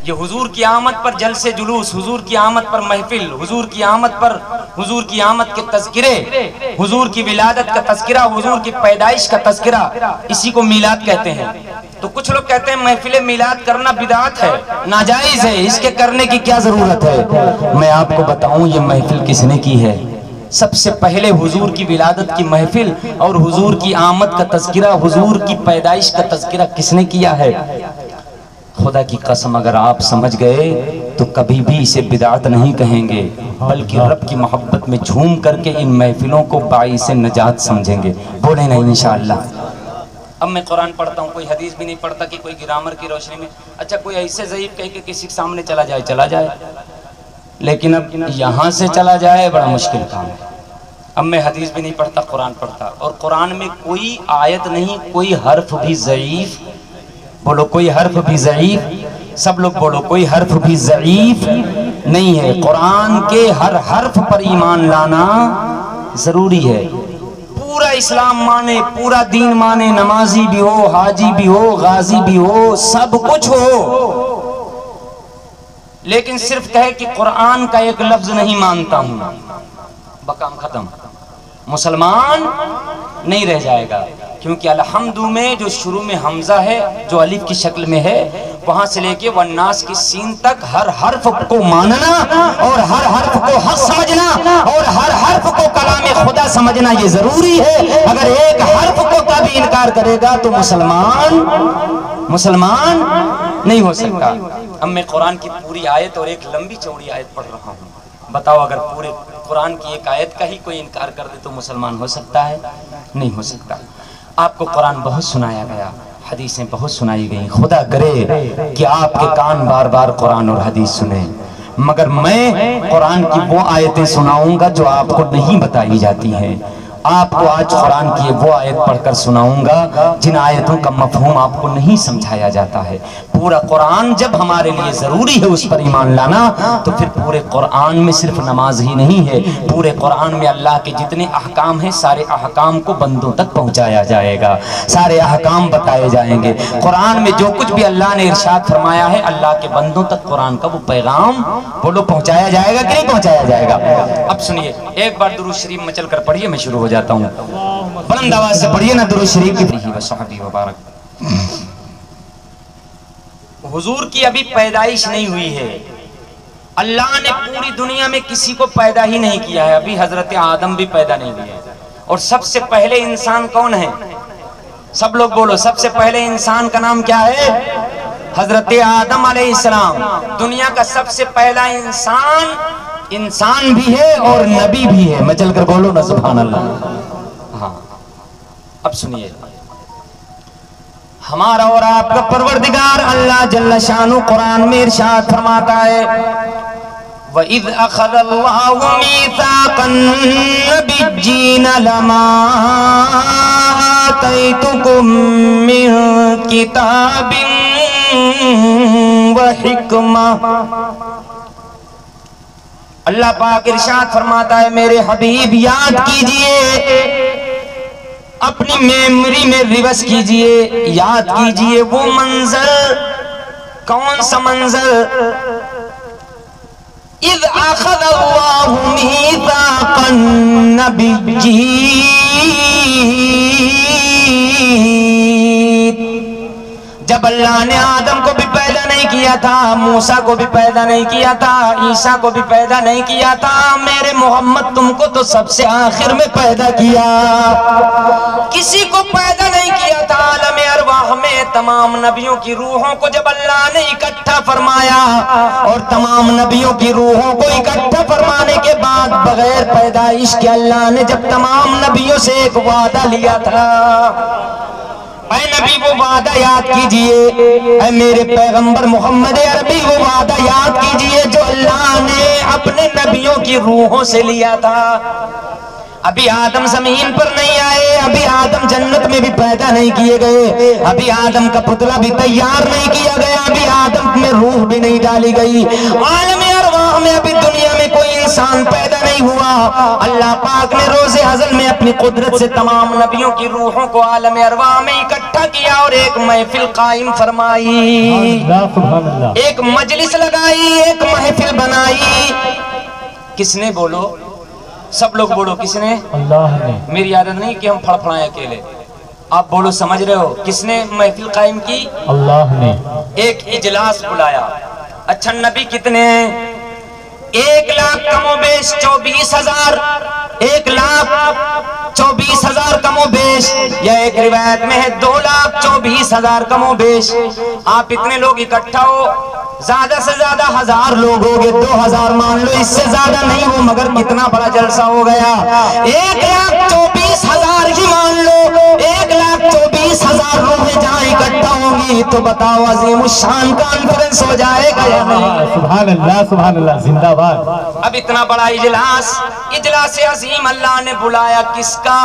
یہ حضور کی آمد پر جلسے جلوس، حضور کی آمد پر محفل، حضور کی آمد پر حضور کی آمد کے تذکرے، حضور کی ولادت کا تذکرہ، حضور کی پیدائش کا تذکرہ، اسی کو میلاد کہتے ہیں۔ تو کچھ لوگ کہتے ہیں محفل میلاد کرنا بدعت ہے، ناجائز ہے، اس کے کرنے کی کیا ضرورت ہے؟ میں آپ کو بتاؤں یہ محفل کس نے کی ہے؟ سب سے پہلے حضور کی ولادت کی محفل اور حضور کی آمد کا تذکرہ، حضور کی پیدائش کا تذکرہ کس نے کیا ہے؟ خدا کی قسم اگر آپ سمجھ گئے تو کبھی بھی اسے بدعت نہیں کہیں گے، بلکہ رب کی محبت میں جھوم کر کے ان محفلوں کو باعث نجات سمجھیں گے۔ بولیں نہیں انشاءاللہ۔ اب میں قرآن پڑھتا ہوں، کوئی حدیث بھی نہیں پڑھتا کہ کوئی گرامر کی روشنی میں، اچھا کوئی ایسے ضعیف کہہ کے کسی کے سامنے چلا جائے، لیکن اب یہاں سے چلا جائے بڑا مشکل کام ہے۔ اب میں حدیث بھی نہیں پڑھتا، قرآن پڑھتا، اور قرآن میں کوئی آیت نہیں، کوئی حرف بھی ضعیف، بولو کوئی حرف بھی ضعیف، سب لوگ بولو کوئی حرف بھی ضعیف نہیں ہے۔ قرآن کے ہر حرف پر ایمان لانا ضروری ہے۔ پورا اسلام مانے، پورا دین مانے، نمازی بھی ہو، حاجی بھی ہو، غازی بھی ہو، سب کچھ ہو، لیکن صرف کہے کہ قرآن کا ایک لفظ نہیں مانتا ہوں، بکام ختم، مسلمان نہیں رہ جائے گا۔ کیونکہ الحمد میں جو شروع میں حمزہ ہے، جو الف کی شکل میں ہے، وہاں سے لے کے والناس کی سین تک ہر حرف کو ماننا اور ہر حرف کو حق سمجھنا اور ہر حرف کو کلام خدا سمجھنا یہ ضروری ہے۔ اگر ایک حرف کو کا بھی انکار کرے گا تو مسلمان نہیں ہو سکتا۔ اب میں قرآن کی پوری آیت اور ایک لمبی چوڑی آیت پڑھ رہا ہوں، بتاؤ اگر پورے قرآن کی ایک آیت کا ہی کوئی انکار کر دے تو مسلمان ہو سکتا ہے؟ نہیں ہو سکتا۔ آپ کو قرآن بہت سنایا گیا، حدیثیں بہت سنائی گئیں، خدا کرے کہ آپ کے کان بار بار قرآن اور حدیث سنیں، مگر میں قرآن کی وہ آیتیں سناؤں گا جو آپ کو نہیں بتائی جاتی ہیں۔ آپ کو آج قرآن کی وہ آیت پڑھ کر سناؤں گا جن آیتوں کا مفہوم آپ کو نہیں سمجھایا جاتا ہے۔ پورا قرآن جب ہمارے لیے ضروری ہے اس پر ایمان لانا، تو پھر پورے قرآن میں صرف نماز ہی نہیں ہے، پورے قرآن میں اللہ کے جتنے احکام ہیں سارے احکام کو بندوں تک پہنچایا جائے گا، سارے احکام بتائے جائیں گے۔ قرآن میں جو کچھ بھی اللہ نے ارشاد فرمایا ہے، اللہ کے بندوں تک قرآن کا وہ پیغام بولو پہنچایا جائے گا کہ نہیں پہنچایا جائے گا؟ اب سنیے، ایک بار درود شریف مچل کر پڑھیے، میں شروع ہو جاتا ہوں، بلند آواز سے پڑھیے نا درود شریف کی وصحبہ وبارک۔ حضور کی ابھی پیدائش نہیں ہوئی ہے، اللہ نے پوری دنیا میں کسی کو پیدا ہی نہیں کیا ہے، ابھی حضرت آدم بھی پیدا نہیں ہوئے ہیں۔ اور سب سے پہلے انسان کون ہے؟ سب لوگ بولو، سب سے پہلے انسان کا نام کیا ہے؟ حضرت آدم علیہ السلام۔ دنیا کا سب سے پہلا انسان بھی ہے اور نبی بھی ہے، میں چل کر بولو نا سبحان اللہ۔ ہاں اب سنیے، ہمارا اور آپ کا پروردگار اللہ جل شانہ قرآن میں ارشاد فرماتا ہے، وَإِذْ أَخَذَ اللَّهُ مِيثَاقَ النَّبِيِّينَ لَمَا آتَيْتُكُم مِّن كِتَابٍ وَحِكْمَةٍ۔ اللہ پاک ارشاد فرماتا ہے، میرے حبیب یاد کیجئے، اپنی میموری میں ریورس کیجئے، یاد کیجئے وہ منظر، کون سا منظر؟ اذ اخذ اللہ میثاق النبیین، جب اللہ نے آدم کو بھی پیدا نہیں کیا تھا، موسیٰ کو بھی پیدا نہیں کیا تھا، عیسیٰ کو بھی پیدا نہیں کیا تھا، میرے محمد تم کو تو سب سے آخر میں پیدا کیا، کسی کو پیدا نہیں کیا تھا۔ عالم ارواح میں تمام نبیوں کی روحوں کو جب اللہ نے اکٹھا فرمایا، اور تمام نبیوں کی روحوں کو اکٹھا فرمانے کے بعد بغیر پیدائش کے اللہ نے جب تمام نبیوں سے ایک وعدہ لیا تھا، اے نبی وہ وعدہ یاد کیجئے، اے میرے پیغمبر محمد عربی وہ وعدہ یاد کیجئے جو اللہ نے اپنے نبیوں کی روحوں سے لیا تھا۔ ابھی آدم زمین پر نہیں آئے، ابھی آدم جنت میں بھی پیدا نہیں کیے گئے، ابھی آدم کا پتلا بھی تیار نہیں کیا گیا، ابھی آدم میں روح بھی نہیں ڈالی گئی، عالم ارواح میں ابھی دنیا میں کوئی انسان پیدا نہیں ہوا۔ اللہ پاک نے روز ازل میں اپنی قدرت سے تمام نبیوں کی روحوں کو عالم ارواح میں اکٹھا اکٹھا کیا اور ایک محفل قائم فرمائی، ایک مجلس لگائی، ایک محفل بنائی۔ کس نے؟ بولو سب لوگ بولو، کس نے؟ اللہ نے۔ میری عادت نہیں کہ ہم پھڑ پھڑائیں اکیلے، آپ بولو سمجھ رہے ہو؟ کس نے محفل قائم کی؟ اللہ نے۔ ایک اجلاس بلایا۔ اچھا نبی کتنے ہیں؟ 1,00,000 کم و بیش 24,000، 1,24,000 کم و بیش، یا ایک روایت میں ہے 2,24,000 کم و بیش۔ آپ اتنے لوگ اکٹھا ہو، زیادہ سے زیادہ 1,000 لوگ ہوگے، 2,000 مان لو، اس سے زیادہ نہیں ہو، مگر کتنا بڑا جلسہ ہو گیا۔ 1,24,000 ہی مان لو، 1,24,000 روحیں جہاں اکٹھا ہوں گی تو بتاؤ عظیم الشان کانفرنس ہو جائے گا یا نہیں؟ سبحان اللہ سبحان اللہ، زندہ باد۔ اب اتنا بڑا اجلاس عظیم اللہ نے بلایا، کس کا؟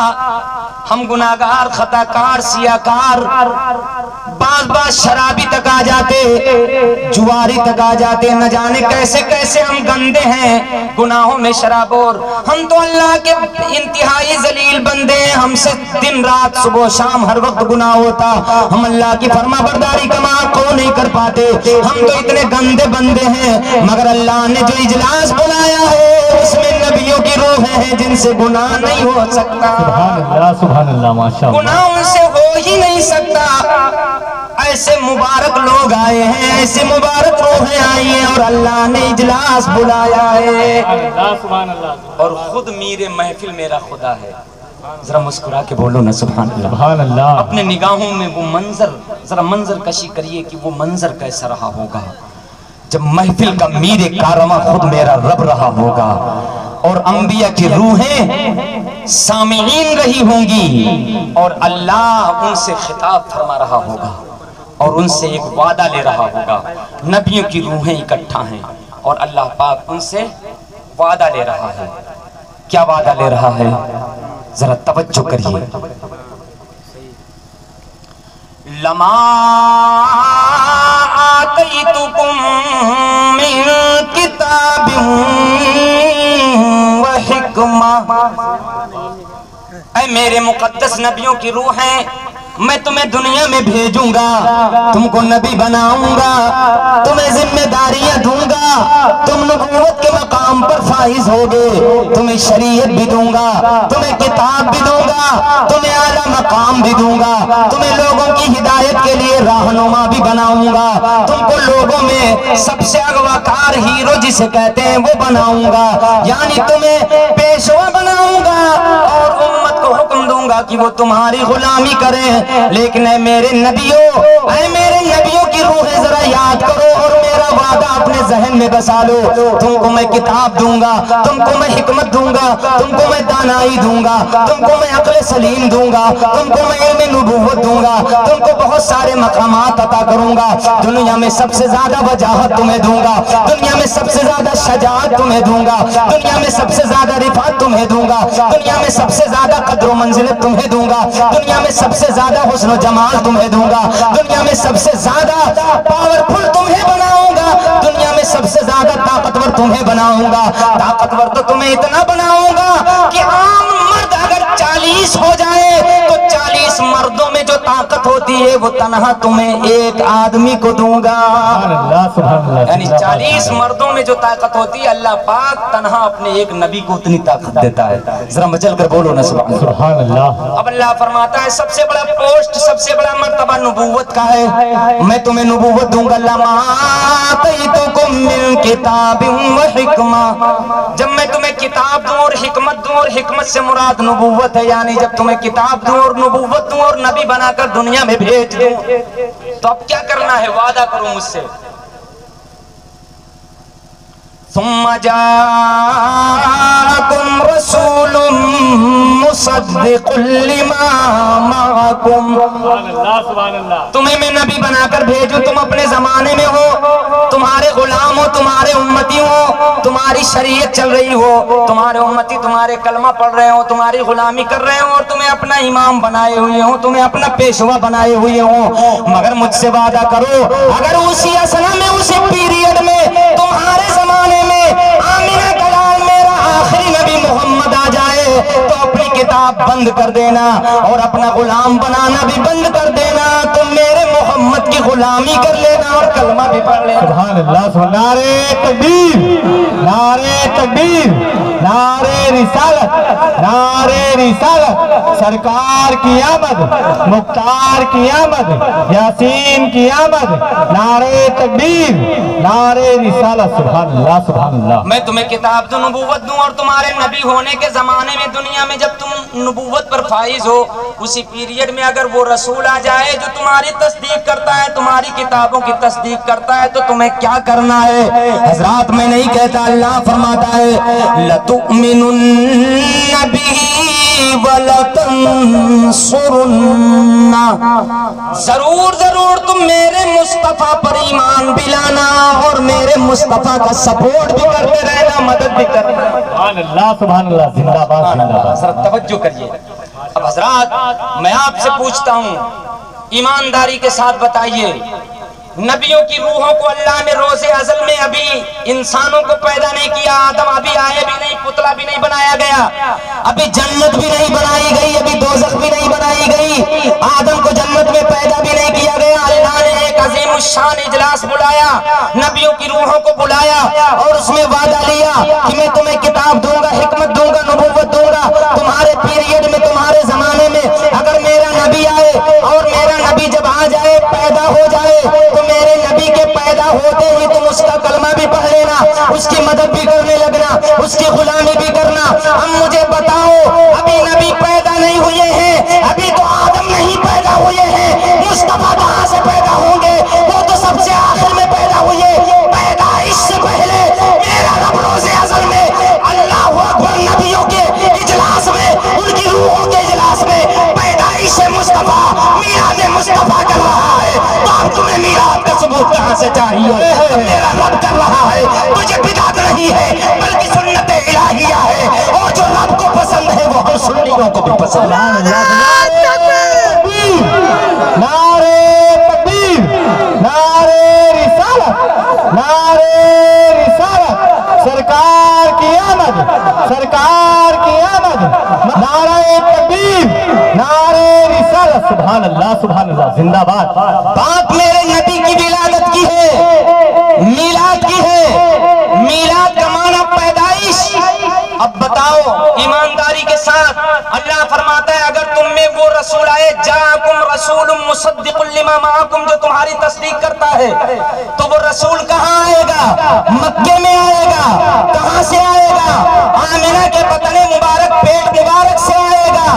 ہم گناہگار، خطاکار، سیاکار، بعض شرابی تک آ جاتے، جواری تک آ جاتے، نہ جانے کیسے کیسے ہم گندے ہیں گناہوں میں شرابور۔ ہم تو اللہ کے انتہائی ذلیل بندے ہیں، ہم سے دن رات صبح شام ہر وقت گناہ ہوتا، ہم اللہ کی فرما برداری کما کو نہیں کر پاتے، ہم تو اتنے گندے بندے ہیں، مگر اللہ نے جو اجلاس بلایا ہے اس میں نبیوں کی روحیں ہیں جن سے گناہ نہیں ہو سکتا، سبحان اللہ ماشاءاللہ، گناہ ان سے ہو ہی نہیں سکتا۔ ایسے مبارک لوگ آئے ہیں، ایسے مبارک روحیں آئی ہیں اور اللہ نے اجلاس بلایا ہے، اور خود میرے محفل میرا خدا ہے۔ ذرا مسکرا کے بولو نا سبحان اللہ۔ سبحان اللہ۔ اپنے نگاہوں میں وہ منظر، ذرا منظر کشی کریے کہ وہ منظر کیسا رہا ہوگا جب محفل کا میر کارواں خود میرا رب رہا ہوگا، اور انبیاء کی روحیں سامعین رہی ہوں گی، اور اللہ ان سے خطاب فرما رہا ہوگا اور ان سے ایک وعدہ لے رہا ہوگا۔ نبیوں کی روحیں اکٹھا ہیں اور اللہ پاک ان سے وعدہ لے رہا ہے۔ کیا وعدہ لے رہا ہے؟ ذرا توجہ کریے۔ لما آتیتکم من کتاب و حکمہ، اے میرے مقدس نبیوں کی روحیں، میں تمہیں دنیا میں بھیجوں گا، تم کو نبی بناؤں گا، تمہیں ذمہ داریاں دوں گا، تم نبوت کے مقام پر فائز ہوگے، تمہیں شریعت بھی دوں گا، تمہیں کتاب بھی دوں گا، تمہیں اعلیٰ مقام بھی دوں گا، تمہیں لوگوں کی ہدایت کے لیے راہنما بھی بناؤں گا، تم کو لوگوں میں سب سے اغواکار ہیرو جسے کہتے ہیں وہ بناؤں گا، یعنی تمہیں پیشوا بناؤں گا، اور امت کو حکم دوں گا کہ وہ تمہاری غلامی کریں۔ لیکن اے میرے نبیوں کی روحیں ذرا یاد کرو اور میرا وعدہ اپنے ذہن میں بسا لو، تم کو میں کتاب دوں گا، تم کو میں حکمت دوں گا، تم کو میں دانائی دوں گا، تم کو میں عقل سلیم دوں گا، تم کو میں علم نبوت دوں گا، تم کو بہت سارے مقامات عطا کروں گا، دنیا میں سب سے زیادہ وجاہت تمہیں دوں گا، دنیا میں سب سے زیادہ شجاعت تمہیں دوں گا، دنیا میں سب سے زیادہ رفعت تمہیں دوں گا، دنیا میں سب سے زیادہ قدر و منزلت تمہیں دوں گا، دنیا میں سب سے زیادہ حسن و جمال تمہیں دوں گا، دنیا میں سب سے زیادہ پاورفل تمہیں بناؤں گا، دنیا میں سب سے زیادہ طاقتور تمہیں بناؤں گا، طاقتور تو تمہیں اتنا بناؤں گا کہ عام مرد اگر 40 ہو جائے تو 40 مردوں میں جو طاقت ہوتی ہے وہ تنہا تمہیں ایک آدمی کو دوں گا، یعنی 40 مردوں میں جو طاقت ہوتی ہے اللہ پاک تنہا اپنے ایک نبی کو اتنی طاقت دیتا ہے۔ ذرا مچل کر بولو نا سبحان اللہ۔ اب اللہ فرماتا ہے سب سے بڑا پوسٹ، سب سے بڑا مرتبہ نبوت کا ہے، میں تمہیں نبوت دوں گا۔ لما آتیتکم من کتاب و حکمہ، جب میں تمہیں کتاب دوں اور حکمت دوں، اور حکمت سے مراد نبوت ہے، یعنی جب تمہیں کتاب دوں اور نبوت دوں اور نبی بنا کر دنیا میں بھیج دوں تو اب کیا کرنا ہے؟ وعدہ کرو مجھ سے۔ ثم جاءکم رسول مصدق لما معکم، تمہیں میں نبی بنا کر بھیجوں، تم اپنے زمانے میں ہو، تمہارے غلام ہو، تمہارے امتی ہو، تمہاری شریعت چل رہی ہو، تمہارے امتی تمہارے کلمہ پڑھ رہے ہو، تمہاری غلامی کر رہے ہو، اور تمہیں اپنا امام بنائے ہوئے ہوں، تمہیں اپنا پیشوا بنائے ہوئے ہوں، مگر مجھ سے وعدہ کرو اگر اسی اسنا میں، اسی پیریڈ میں، تمہارے زمانے میں آمینہ کا لال میرا آخری نبی محمد آ جائے تو اپنی کتاب بند کر دینا اور اپنا غلام بنانا بھی بند کر دینا، تو میرے محمد کی غلامی کر لینا اور کلمہ بھی پڑھ لینا۔ سبحان اللہ، نعرہ تکبیر، نعرہ تکبیر، نعرہ رسالت، نعرہ رسالت، سرکار کی آمد، مختار کی آمد، یاسین کی آمد، نعرہ تکبیر، نعرہ رسالت۔ سبحان اللہ، سبحان اللہ۔ میں تمہیں کتاب دوں، نبوت دوں، اور تمہارے نبی ہونے کے زمانے میں دنیا میں جب تم نبوت پر فائز ہو، اسی پیریڈ میں اگر وہ رسول آ جائے جو تمہاری تصدیق کرتا ہے، تمہاری کتابوں کی تصدیق کرتا ہے، تو تمہیں کیا کرنا ہے؟ حضرات میں نہیں کہتا، اللہ فرماتا ہے لَتُؤْمِنُنَّ بِهِ وَلَتَنْصُرُنَّ، ضرور ضرور تم میرے مصطفیٰ پر ایمان بھی لانا اور میرے مصطفیٰ کا سپورٹ بھی کرتے رہنا، مدد بھی کرنا۔ سبحان اللہ، سبحان اللہ، زندہ باد، زندہ باد۔ حضرت توجہ کریے۔ اب حضرات میں آپ سے پوچھتا ہوں، ایمانداری کے ساتھ بتائیے، نبیوں کی روحوں کو اللہ نے روز ازل میں ابھی انسانوں کو پیدا نہیں کیا، آدم ابھی آئے بھی نہیں، پتلا بھی نہیں بنایا گیا، ابھی جنت بھی نہیں بنائی گئی، ابھی دوزخ بھی نہیں بنائی گئی، آدم کو جنت میں پیدا بھی نہیں کیا گیا۔ اللہ نے ایک عظیم الشان اجلاس بلایا، نبیوں کی روحوں کو بلایا اور اس میں وعدہ لیا کہ میں تمہیں کتاب دوں گا، حکمت دوں گا، نبوت دوں گا، تمہارے پیریڈ میں، تمہارے زمانے میں اگر میرا نبی آئے اور میرا نبی جب آ جائے، پیدا ہو جائے، تو میرے نبی کے پیدا ہوتے ہی تم اس کا کلمہ بھی پڑھ لینا، اس کی مدد بھی کرنے لگنا، اس کی غلامی بھی کرنا۔ ہم مجھے بتاؤ، ابھی نبی پیدا نہیں ہوئے ہیں، ابھی تو آدم نہیں پیدا ہوئے ہیں، مصطفیٰ کہاں سے پیدا ہوں گے؟ وہ تو سب سے آخر میں پیدا ہوئے۔ پیدائش سے پہلے میرا رب روز ازل میں، اللہ اکبر، نبیوں کے اجلاس میں، ان کی روحوں کے اجلاس میں پیدائش مصطفیٰ، میلاد مصطفیٰ کر رہا ہے۔ تو اب تمہیں میلاد کا ثبوت کہاں سے چاہیے؟ میرا رب کر رہا ہے، تجھے بدعت نہیں ہے بلکہ سنت الہیہ ہے، اور جو رب کو پسند ہے وہ ہم سنیوں کو بھی پسند ہے۔ نعرہ تکبیر، نعرہ رسالت، نعرہ رسالت، سرکار کی آمد، سرکار کی آمد، نعرہ تکبیر، نعرہ رسالت۔ سبحان اللہ، سبحان اللہ، زندہ باد۔ بات میرے نبی کی ولادت کی ہے، میلاد کی ہے، میلاد کا معنی پیدائش۔ اب بتاؤ ایمانداری کے ساتھ، اللہ فرماتا ہے اگر تم میں وہ رسول آئے، جاءکم رسول مصدق لما معکم، جو تمہاری تصدیق کرتا ہے، تو وہ رسول کہاں آئے گا؟ مکے میں آئے گا۔ کہاں سے آئے گا؟ آمنہ کے بطن مبارک، پیٹ مبارک سے آئے گا،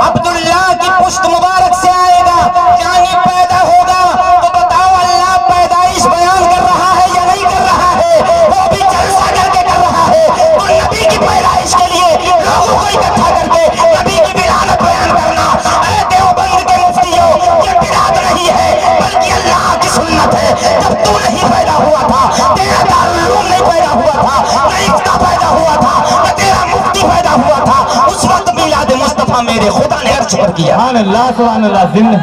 عبداللہ کی پشت مبارک سے آئے گا، یعنی پیدا ہوگا۔ تو بتاؤ اللہ پیدائش بیان کر رہا ہے یا نہیں کر رہا ہے؟ وہ بھی جلسہ کر کے کر رہا ہے، اور نبی کی پیدائش کے لیے لوگوں کو اکٹھا کر کے نبی کی ولادت بیان کرنا، اے دیوبند کے مفتیوں، یہ بدعت نہیں ہے بلکہ اللہ کی سنت ہے۔ جب تو نہیں پیدا ہوا تھا، تیرا دارالعلوم نہیں پیدا ہوا تھا، نہ افتاح پیدا ہوا تھا، نہ تیرا مفتی پیدا ہوا تھا، اس وقت میلاد مصطفیٰ میرے خدا نے عرض پر کیا۔ سبحان اللہ، سبحان اللہ، زندہ۔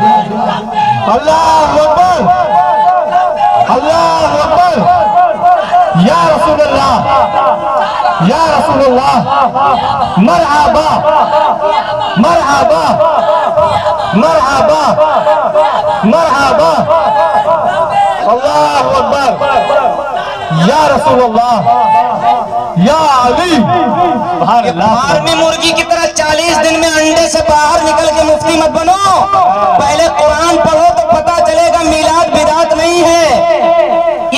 اللہ اکبر، اللہ اکبر، یا رسول اللہ، یا رسول اللہ، مرحبا، مرحبا، مرحبا، مرحبا، اللہ اکبر، یا رسول اللہ، یا علی۔ سبحان اللہ۔ فارمی مرغی کی طرح 40 دن میں انڈے سے باہر نکل کے مفتی مت بنو، پہلے قرآن پڑھو تو پتا چلے گا میلاد بدعت نہیں ہے،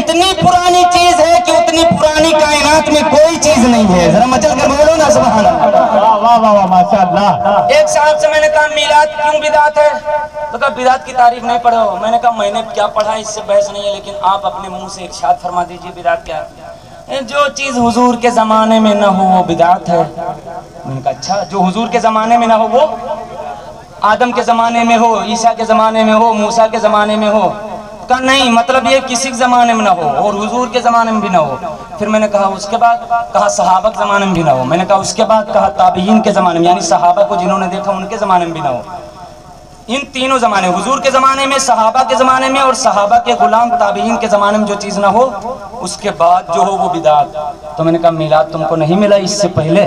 اتنی پرانی چیز ہے کہ اتنی پرانی کائنات میں کوئی چیز نہیں ہے۔ ذرا مچل کر بولو نا سبحان اللہ۔ واہ واہ واہ، ماشاءاللہ۔ ایک صاحب سے میں نے کہا میلاد کیوں بدعت ہے؟ تو کہا بدعت کی تعریف نہیں پڑھو۔ میں نے کہا میں نے کیا پڑھا، اس سے بحث نہیں ہے، لیکن آپ اپنے منہ سے ارشاد فرما دیجئے بدعت کیا ہے؟ جو چیز حضور کے زمانے میں نہ ہو وہ بدعت ہے۔ میں نے کہا اچھا، جو حضور کے زمانے میں نہ ہو وہ آدم کے زمانے میں ہو، عیسیٰ کے زمانے میں ہو، موسیٰ کے زمانے میں ہو؟ کہا نہیں، مطلب یہ کسی کے زمانے میں نہ ہو اور حضور کے زمانے میں بھی نہ ہو۔ پھر میں نے کہا اس کے بعد؟ کہا صحابہ کے زمانے میں بھی نہ ہو۔ میں نے کہا اس کے بعد؟ کہا تابعین کے زمانے میں، یعنی صحابہ کو جنہوں نے دیکھا ان کے زمانے میں بھی نہ ہو۔ ان تینوں زمانے، حضور کے زمانے میں، صحابہ کے زمانے میں اور صحابہ کے غلام تابعین کے زمانے میں جو چیز نہ ہو، اس کے بعد جو ہو وہ بدعت۔ تو میں نے کہا میلاد تم کو نہیں ملا اس سے پہلے؟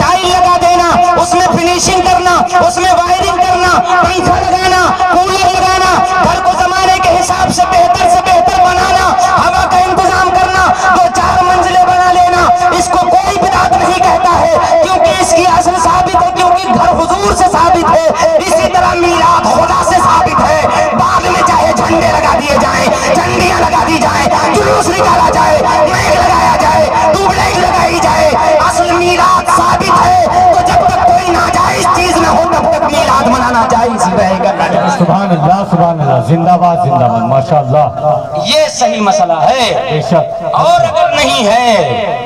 ٹائل لگا دینا، اس میں فنیشنگ کرنا، اس میں وائرنگ کرنا، پنکھا لگانا، کولر لگانا، گھر کو زمانے کے حساب سے بہتر بنانا، ہوا کا انتظام کرنا، 2-4 منزلیں بنا لینا، اس کو کوئی بدعت نہیں کہتا ہے، کیونکہ اس کی اصل ثابت ہے، کیونکہ گھر حضور سے ثابت ہے۔ اسی طرح میلاد خدا سے ثابت ہے۔ بعد میں چاہے جھنڈے لگا دیے جائیں، جھنڈیاں لگا دی جائیں، جلوس نکالا جائے، میل لگایا جائے، ٹیوبلائٹ لگائی جائے، اصل میلاد ثابت ہے۔ تو جب تک کوئی ناجائز چیز نہ ہو تب تک میلاد منانا جائز ہی رہے گا۔ سبحان اللہ، زندہ باد ماشاءاللہ۔ یہ صحیح مسئلہ ہے۔ بے شک۔ اور اگر نہیں ہے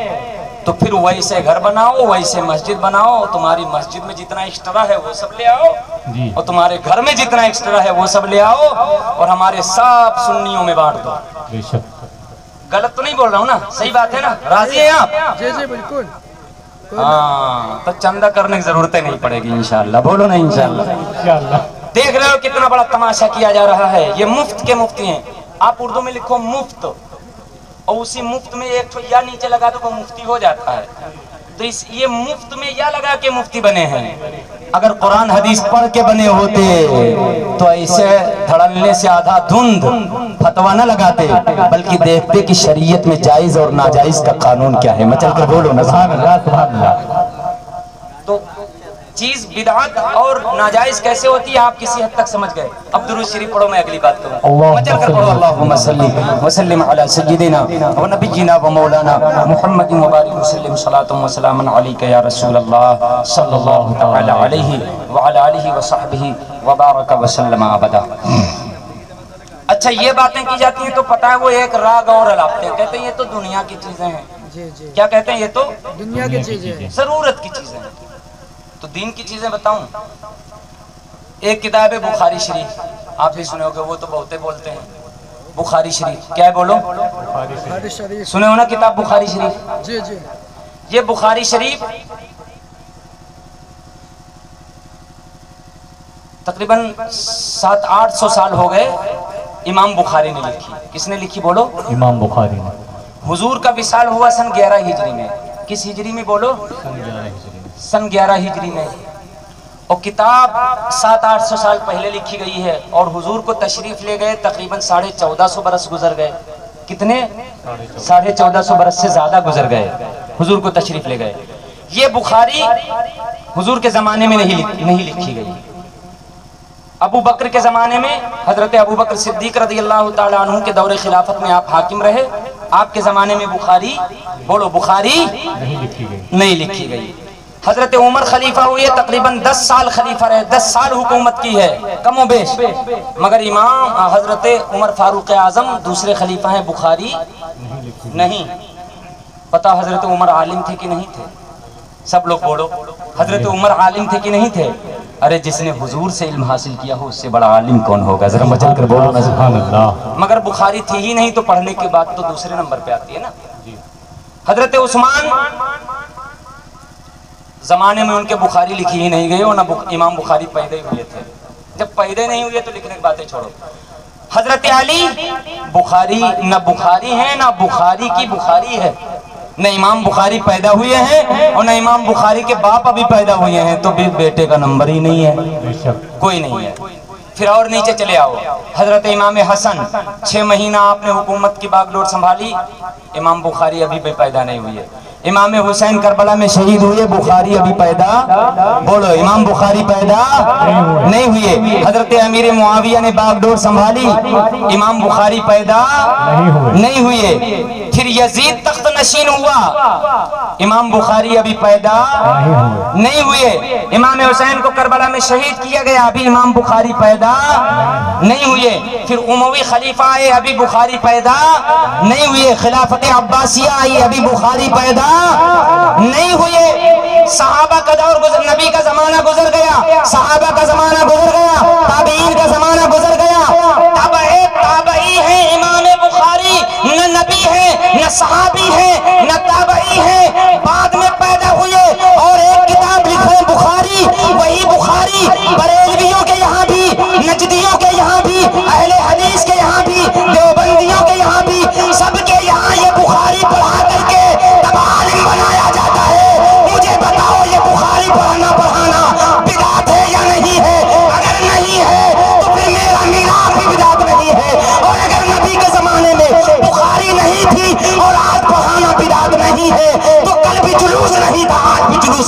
تو پھر ویسے گھر بناؤ، ویسے مسجد بناؤ، تمہاری مسجد میں جتنا ایکسٹرا ہے وہ سب لے آؤ، جی، اور تمہارے گھر میں جتنا ایکسٹرا ہے وہ سب لے آؤ، اور ہمارے سب سنیوں میں بانٹ دو۔ بے شک۔ غلط تو نہیں بول رہا ہوں نا؟ صحیح بات ہے نا؟ راضی ہیں آپ؟ جی جی بالکل۔ ہاں، تو چندہ کرنے کی ضرورتیں نہیں پڑے گی انشاءاللہ۔ بولو نا انشاءاللہ۔ انشاءاللہ۔ دیکھ رہے ہو کتنا بڑا تماشا کیا جا رہا ہے۔ یہ مفت کے مفتی ہیں۔ آپ اردو میں لکھو مفت، اور اسی مفت میں ایک تو یا نیچے لگا دو وہ مفتی ہو جاتا ہے۔ تو یہ مفت میں یا لگا کے مفتی بنے ہیں۔ اگر قرآن حدیث پڑھ کے بنے ہوتے تو ایسے دھڑلنے سے آدھا دھند فتویٰ نہ لگاتے، بلکہ دیکھتے کہ شریعت میں جائز اور ناجائز کا قانون کیا ہے۔ مچل کر بولو نا سبحان اللہ۔ تو چیز بدعت اور ناجائز کیسے ہوتی ہے آپ کسی حد تک سمجھ گئے۔ اب درود شریف پڑھو، میں اگلی بات کروں۔ مچل کر پڑھو، اللہم صلی وسلم علی سیدنا و نبینا و مولانا محمد مبارک وسلم صلاۃ و سلام علیک یا رسول اللہ صلی اللہ تعالی علیہ وعلی آلہ وصحبہ وبارک وسلم ابدا۔ اچھا، یہ باتیں کی جاتی ہیں تو پتہ ہے وہ ایک راگ اور الاپتے ہیں، کہتے ہیں یہ تو دنیا کی چیزیں ہیں۔ جی جی، کیا کہتے ہیں؟ یہ تو دنیا کی چیزیں ہیں، ضرورت کی چیزیں ہیں۔ تو دین کی چیزیں بتاؤں، ایک کتاب ہے بخاری شریف، آپ بھی سنے ہوگے، وہ تو بہتے بولتے ہیں بخاری شریف۔ کیا ہے بولو؟ بخاری شریف۔ سنے ہو نا کتاب بخاری شریف؟ جی جی، یہ بخاری شریف تقریباً 700-800 سال ہو گئے امام بخاری نے لکھی۔ کس نے لکھی بولو؟ امام بخاری نے۔ حضور کا وصال ہوا سن 11 ہجری میں۔ کس ہجری میں بولو؟ سن 11 ہجری میں۔ اور کتاب 700-800 سال پہلے لکھی گئی ہے، اور حضور کو تشریف لے گئے تقریباً 1450 برس گزر گئے۔ کتنے؟ 1450 برس سے زیادہ گزر گئے، حضور کو تشریف لے گئے۔ یہ بخاری حضور کے زمانے میں نہیں لکھی گئی۔ ابو بکر کے زمانے میں حضرت ابو بکر صدیق رضی اللہ تعالیٰ عنہ کے دور خلافت میں آپ حاکم رہے۔ آپ کے زمانے میں بخاری، بولو بخاری، نہیں لکھی گئی۔ حضرت عمر خلیفہ ہوئے، تقریباً 10 سال خلیفہ رہے، 10 سال حکومت کی ہے کم و بیش، مگر امام حضرت عمر فاروق اعظم دوسرے خلیفہ ہیں، بخاری نہیں۔ پتہ حضرت عمر عالم تھے کہ نہیں تھے؟ سب لوگ بولو، حضرت عمر عالم تھے کہ نہیں تھے؟ ارے جس نے حضور سے علم حاصل کیا ہو اس سے بڑا عالم کون ہوگا؟ ذرا مچل کر بولو نا سبحان اللہ۔ مگر بخاری تھی ہی نہیں، تو پڑھنے کے بعد تو دوسرے نمبر پہ آتی ہے نا۔ حضرت عثمان زمانے میں ان کے بخاری لکھی ہی نہیں گئی، اور نہ امام بخاری پیدا ہی ہوئے تھے۔ جب پیدا نہیں ہوئے تو لکھنے کی باتیں چھوڑو۔ حضرت علی بخاری نہ بخاری ہیں، نہ بخاری کی بخاری ہے، نہ امام بخاری پیدا ہوئے ہیں، اور نہ امام بخاری کے باپ ابھی پیدا ہوئے ہیں، تو بھی بیٹے کا نمبر ہی نہیں ہے، کوئی نہیں ہے۔ پھر اور نیچے چلے آؤ، حضرت امام حسن 6 مہینہ آپ نے حکومت کی باغ ڈور سنبھالی، امام بخاری ابھی بھی پیدا نہیں ہوئے۔ امام حسین کربلا میں شہید ہوئے، بخاری ابھی پیدا، بولو امام بخاری پیدا نہیں ہوئے۔ حضرت امیر معاویہ نے باغ ڈور سنبھالی، امام بخاری پیدا نہیں ہوئے۔ پھر یزید تخت نشین ہوا، امام بخاری ابھی پیدا نہیں ہوئے۔ امام حسین کو کربلا میں شہید کیا گیا، ابھی امام بخاری پیدا نہیں ہوئے۔ پھر اموی خلیفہ آئے، ابھی بخاری پیدا نہیں ہوئے۔ خلافت عباسیہ آئی، ابھی بخاری پیدا نہیں ہوئے۔ صحابہ کا دور گزر، نبی کا زمانہ گزر گیا، صحابہ کا زمانہ گزر گیا، تابعین کا زمانہ گزر گیا، تابعی ہیں امام بخاری، نہ نبی ہے، نہ صحابی ہے، نہ تابعی ہے، بعد میں پیدا ہوئے اور ایک کتاب لکھے بخاری۔ وہی بخاری بریلویوں کے یہاں بھی، نجدیوں کے یہاں بھی، اہل حدیث کے یہاں بھی، دیوبندیوں کے یہاں بھی، سب کے یہاں یہ بخاری پڑھا کر کے تب عالم بنایا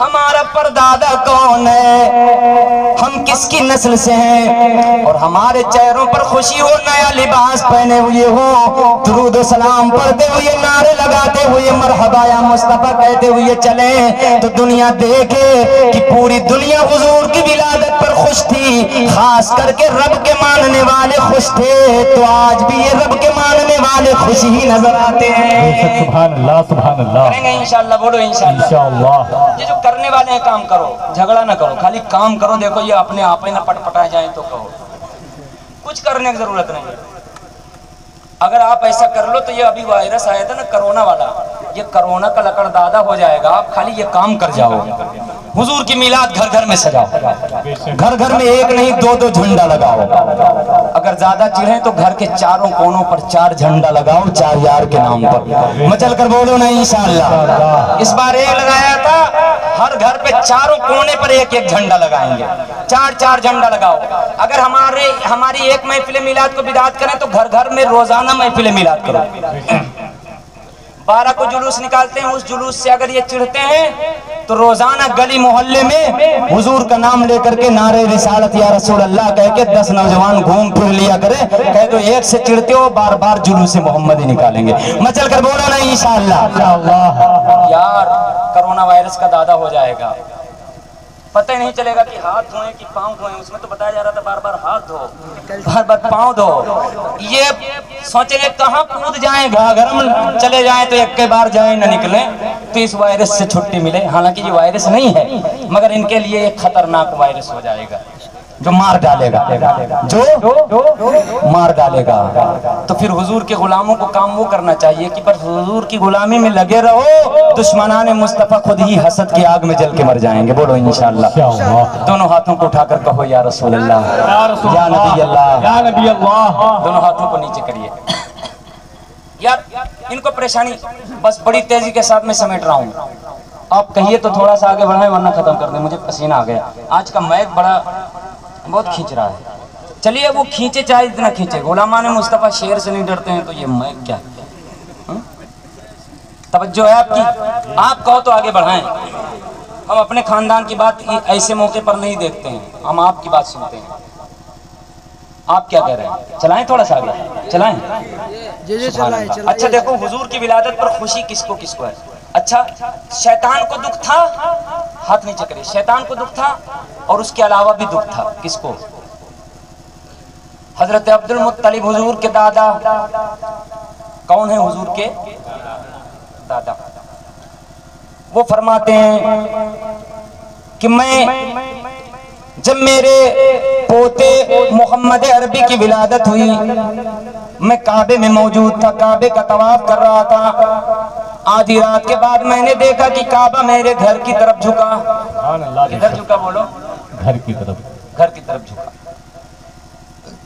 ہمارا پردادا کون ہے، ہم کس کی نسل سے ہیں، اور ہمارے چہروں پر خوشی ہو، نیا لباس پہنے ہوئے ہو، درود و سلام پڑھتے ہوئے، نعرے لگاتے ہوئے، مرحبا یا مصطفیٰ کہتے ہوئے چلیں، تو دنیا دیکھے کہ پوری دنیا حضور کی ولادت پر خوش تھی، خاص کر کے رب کے ماننے والے خوش تھے، تو آج بھی یہ رب کے ماننے والے خوش ہی نظر آتے ہیں۔ سبحان اللہ سبحان اللہ، کریں گے انشاءاللہ، بولو انشاءاللہ۔ انشاءاللہ۔ یہ جو کرنے والے ہیں کام کرو، جھگڑا نہ کرو، خالی کام کرو، دیکھو یہ اپنے آپ ہی نہ پٹ پٹائے جائیں تو کہو، کچھ کرنے کی ضرورت نہیں ہے۔ اگر آپ ایسا کر لو تو یہ ابھی وائرس آیا تھا نا کرونا والا، یہ کرونا کا لکڑ دادا ہو جائے گا، آپ خالی یہ کام کر جاؤ، حضور کی میلاد گھر گھر میں سجاؤ، گھر گھر میں ایک نہیں دو دو جھنڈا لگاؤ، اگر زیادہ چڑھیں تو گھر کے چاروں کونوں پر 4 جھنڈا لگاؤ، 4 یار کے نام پر، مچل کر بولو نا انشاءاللہ۔ اس بار ایک لگایا تھا، ہر گھر پہ چاروں کونے پر ایک ایک جھنڈا لگائیں گے، 4 جھنڈا لگاؤ۔ اگر ہماری ایک محفل میلاد کو بدعت کریں تو گھر گھر میں روزانہ محفل میلاد کرو۔ 12 کو جلوس نکالتے ہیں، اس جلوس سے اگر یہ چڑھتے ہیں تو روزانہ گلی محلے میں حضور کا نام لے کر کے نعرے رسالت یا رسول اللہ کہہ کے 10 نوجوان گھوم پھر لیا کرے، کہہ تو ایک سے چڑھتے ہو، بار بار جلوس محمد ہی نکالیں گے، مچل کر بولو نا انشاءاللہ۔ یار کرونا وائرس کا دادا ہو جائے گا، پتہ ہی نہیں چلے گا کہ ہاتھ دھوئیں کہ پاؤں دھوئیں، اس میں تو بتایا جا رہا تھا بار بار ہاتھ دھو، بار بار پاؤں دھو، یہ سوچیں گے کہاں کود جائیں، گھرم چلے جائیں تو ایک کے بار جائیں نہ نکلیں تو اس وائرس سے چھٹی ملے، حالانکہ یہ وائرس نہیں ہے مگر ان کے لیے ایک خطرناک وائرس ہو جائے گا جو مار ڈالے گا، جو مار ڈالے گا۔ تو پھر حضور کے غلاموں کو کام وہ کرنا چاہیے کہ بس حضور کی غلامی میں لگے رہو، دشمنان مصطفیٰ خود ہی حسد کی آگ میں جل کے مر جائیں گے، بولو انشاءاللہ۔ دونوں ہاتھوں کو اٹھا کر کہو یا رسول اللہ، یا نبی اللہ، یا نبی اللہ۔ دونوں ہاتھوں کو نیچے کریے۔ یار ان کو پریشانی بس بڑی تیزی کے ساتھ میں سمیٹ رہا ہوں، آپ کہیے تو تھوڑا سا آگے بڑھائیں ورنہ ختم کر دیں، مجھے پسینہ آ گیا، آج کا میک بہت کھینچ رہا ہے۔ چلیے وہ کھینچے چاہے اتنا کھینچے، غلامان مصطفیٰ شیر سے نہیں ڈرتے ہیں تو یہ میک کیا ہے؟ توجہ ہے آپ کی، آپ کہو تو آگے بڑھائیں، ہم اپنے خاندان کی بات ایسے موقع پر نہیں دیکھتے ہیں، ہم آپ کی بات سنتے ہیں، آپ کیا کہہ رہے ہیں؟ چلائیں تھوڑا سا آگے، چلائیں۔ اچھا دیکھو حضور کی ولادت پر خوشی کس کو ہے؟ اچھا شیطان کو دکھ تھا، ہاتھ نہیں چکرے، شیطان کو دکھ تھا اور اس کے علاوہ بھی دکھ تھا، کس کو؟ حضرت عبد المطلب حضور کے دادا، کون ہیں حضور کے دادا؟ وہ فرماتے ہیں کہ جب میرے پوتے محمد عربی کی ولادت ہوئی، میں کعبے میں موجود تھا، کعبے کا طواف کر رہا تھا، آدھی رات کے بعد میں نے دیکھا کہ کعبہ میرے گھر کی طرف جھکا، کدھر جھکا بولو؟ گھر کی طرف جھکا۔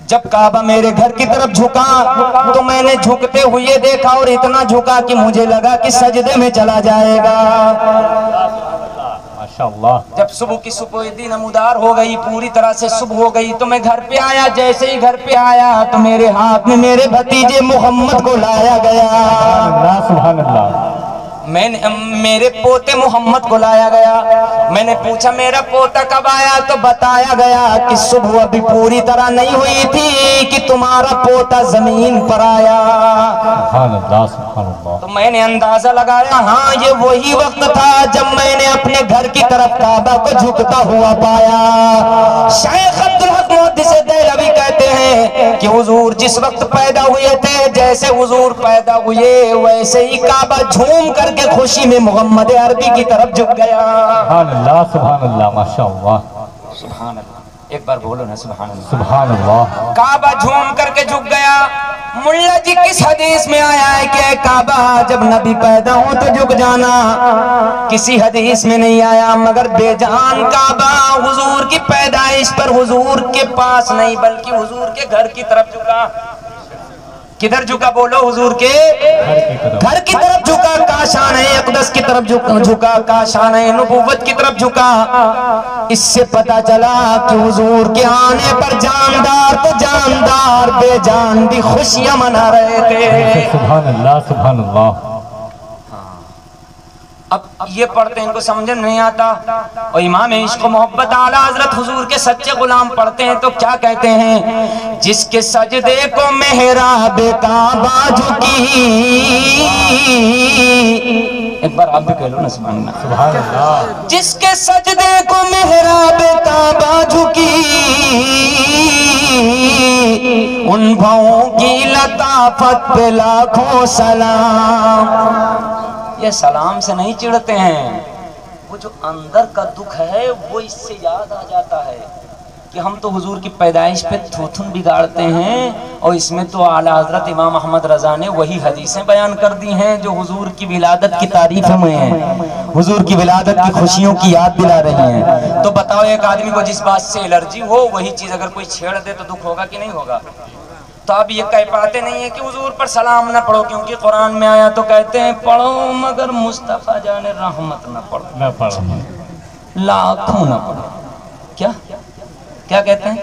جب کعبہ میرے گھر کی طرف جھکا تو میں نے جھکتے ہوئے دیکھا اور اتنا جھکا کہ مجھے لگا کہ سجدے میں چلا جائے گا۔ جب صبح کی سپیدی نمودار ہو گئی، پوری طرح سے صبح ہو گئی تو میں گھر پہ آیا، جیسے ہی گھر پہ آیا تو میرے ہاتھ میں میرے بھتیجے محمد کو لایا گیا، سبحان اللہ۔ میرے پوتے محمد کو لایا گیا، میں نے پوچھا میرا پوتا کب آیا تو بتایا گیا کہ صبح ابھی پوری طرح نہیں ہوئی تھی کہ تمہارا پوتا زمین پر آیا۔ سبحان اللہ سبحان اللہ۔ تو میں نے اندازہ لگایا، ہاں یہ وہی وقت تھا جب میں نے اپنے گھر کی طرف کعبہ کو جھکتا ہوا پایا۔ شیخ عبدالحق محدث دہلوی کہتے ہیں کہ حضور جس وقت پیدا ہوئے تھے، جیسے حضور پیدا ہوئے ویسے ہی کعبہ جھوم کر کے خوشی میں محمد عربی کی طرف جھک گیا۔ سبحان اللہ ماشاءاللہ، سبحان اللہ، ایک بار بولو نا سبحان اللہ، سبحان اللہ۔ کعبہ جھوم کر کے جھک گیا۔ ملا جی کس حدیث میں آیا ہے کہ کعبہ جب نبی پیدا ہو تو جھک جانا؟ کسی حدیث میں نہیں آیا، مگر بے جان کعبہ حضور کی پیدائش پر حضور کے پاس نہیں بلکہ حضور کے گھر کی طرف جھکا۔ کدھر جھکا بولو؟ حضور کے گھر کی طرف جھکا، کاشان اقدس کی طرف جھکا، کاشان نبوت کی طرف جھکا۔ اس سے پتا چلا کہ حضور کے آنے پر جاندار تو جاندار بے جان بھی خوشیاں منا رہے تھے۔ سبحان اللہ سبحان اللہ۔ اب یہ پڑھتے ہیں ان کو سمجھ نہیں آتا، اور امام عشق و محبت اعلیٰ حضرت حضور کے سچے غلام پڑھتے ہیں تو کیا کہتے ہیں؟ جس کے سجدے کو محراب کعبہ جھکی، ایک بار آپ بھی کہہ لو نا سبحان اللہ، سبحان اللہ، جس کے سجدے کو محراب کعبہ جھکی، ان بھاؤں کی لطافت پہ لاکھوں سلام۔ یہ سلام سے نہیں چڑھتے ہیں، وہ جو اندر کا دکھ ہے وہ اس سے یاد آ جاتا ہے کہ ہم تو حضور کی پیدائش پہ تھوتھن بگاڑتے ہیں، اور اس میں تو اعلیٰ حضرت امام احمد رضا نے وہی حدیثیں بیان کر دی ہیں جو حضور کی ولادت کی تعریف میں ہیں، حضور کی ولادت کی خوشیوں کی یاد دلا رہی ہیں۔ تو بتاؤ ایک آدمی کو جس بات سے الرجی ہو وہی چیز اگر کوئی چھیڑ دے تو دکھ ہوگا کہ نہیں ہوگا؟ تو اب یہ کہہ پاتے نہیں ہیں کہ حضور پر سلام نہ پڑھو، کیونکہ قرآن میں آیا تو کہتے ہیں پڑھو مگر مصطفیٰ جان رحمت نہ پڑھو، نہ پڑھو، لاکھوں نہ پڑھو۔ کیا کہتے ہیں؟